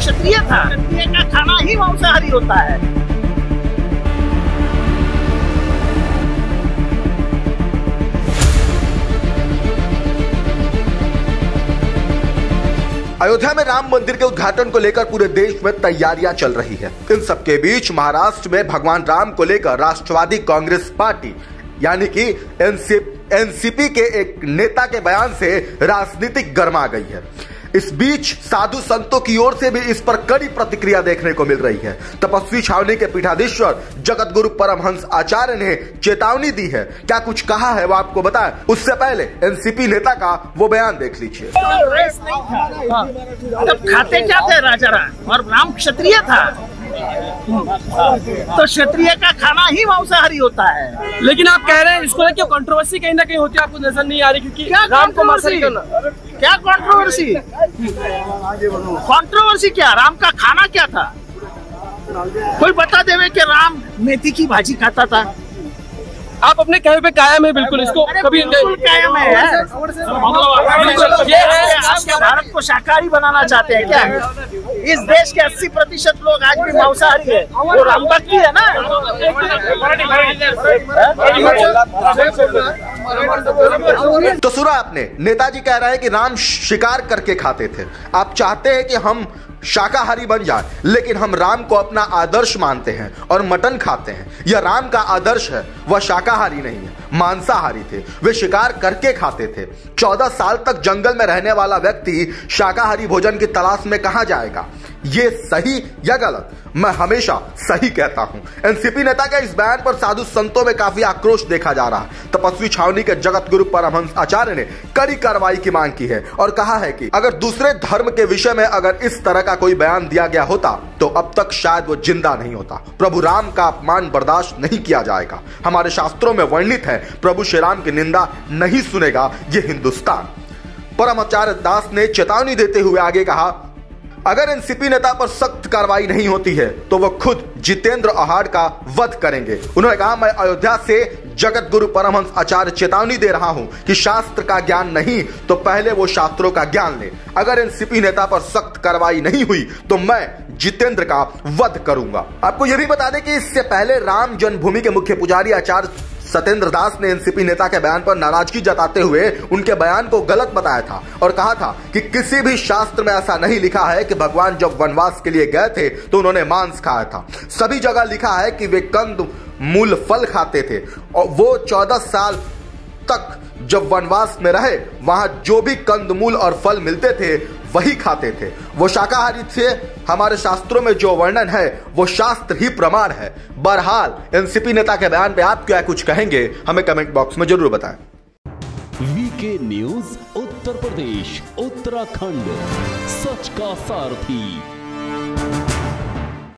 क्षत्रिय था। क्षत्रिय का खाना ही मांसाहारी होता है। अयोध्या में राम मंदिर के उद्घाटन को लेकर पूरे देश में तैयारियां चल रही है। इन सबके बीच महाराष्ट्र में भगवान राम को लेकर राष्ट्रवादी कांग्रेस पार्टी यानी कि एनसीपी के एक नेता के बयान से राजनीतिक गर्मा गई है। इस बीच साधु संतों की ओर से भी इस पर कड़ी प्रतिक्रिया देखने को मिल रही है। तपस्वी छावनी के पीठाधीश्वर जगत गुरु परमहंस आचार्य ने चेतावनी दी है। क्या कुछ कहा है वो आपको बताएं, उससे पहले एनसीपी नेता का वो बयान देख लीजिए। तब खाते क्या थे राजा राम, और राम क्षत्रिय था, तो क्षत्रिय का खाना ही मांसाहारी होता है। लेकिन आप कह रहे हैं इसको क्यों कंट्रोवर्सी कहीं ना कहीं होती है, आपको नजर नहीं आ रही? क्योंकि राम को मांसाहारी करना, क्या कंट्रोवर्सी? कंट्रोवर्सी क्या? राम का खाना क्या था? कोई बता देवे कि राम मेथी की भाजी खाता था। आप अपने कहने पे कायम है बिल्कुल, इसको कभी बिल्कुल कायम है। आप क्या भारत को शाकाहारी बनाना चाहते हैं क्या? इस देश के 80% लोग आज भी मांसाहारी है। वो राम भक्ति है ना। तो सुना आपने, नेताजी कह रहे हैं कि राम शिकार करके खाते थे। आप चाहते हैं कि हम शाकाहारी बन जाए, लेकिन हम राम को अपना आदर्श मानते हैं और मटन खाते हैं। यह राम का आदर्श है, वह शाकाहारी नहीं है, मांसाहारी थे। वे शिकार करके खाते थे। 14 साल तक जंगल में रहने वाला व्यक्ति शाकाहारी भोजन की तलाश में कहां जाएगा? ये सही या गलत? मैं हमेशा सही कहता हूं। एनसीपी नेता के इस बयान पर साधु संतों में काफी आक्रोश देखा जा रहा है। तपस्वी छावनी के जगत गुरु परमहंस आचार्य ने कड़ी कार्रवाई की मांग की है और कहा है कि अगर दूसरे धर्म के विषय में अगर इस तरह का कोई बयान दिया गया होता तो अब तक शायद वो जिंदा नहीं होता। प्रभु राम का अपमान बर्दाश्त नहीं किया जाएगा। हमारे शास्त्रों में वर्णित है, प्रभु श्री राम की निंदा नहीं सुनेगा ये हिंदुस्तान। परमाचार्य दास ने चेतावनी देते हुए आगे कहा, अगर एनसीपी नेता पर सख्त कार्रवाई नहीं होती है तो वह खुद जितेंद्र आहार का वध करेंगे। उन्होंने कहा, मैं अयोध्या से जगत गुरु परमहंस आचार्य चेतावनी दे रहा हूं कि शास्त्र का ज्ञान नहीं तो पहले वो शास्त्रों का ज्ञान ले। अगर एनसीपी नेता पर सख्त कार्रवाई नहीं हुई तो मैं जितेंद्र का वध करूंगा। आपको यह भी बता दें कि इससे पहले राम जन्मभूमि के मुख्य पुजारी आचार्य सत्येंद्र दास ने एनसीपी नेता के बयान पर नाराजगी जताते हुए उनके बयान को गलत बताया था और कहा था कि किसी भी शास्त्र में ऐसा नहीं लिखा है कि भगवान जब वनवास के लिए गए थे तो उन्होंने मांस खाया था। सभी जगह लिखा है कि वे कंद मूल फल खाते थे और वो 14 साल तक जब वनवास में रहे वहां जो भी कंदमूल और फल मिलते थे वही खाते थे। वो शाकाहारी थे। हमारे शास्त्रों में जो वर्णन है वो शास्त्र ही प्रमाण है। बहरहाल एनसीपी नेता के बयान पे आप क्या कुछ कहेंगे हमें कमेंट बॉक्स में जरूर बताएं। वीके न्यूज उत्तर प्रदेश उत्तराखंड, सच का सारथी।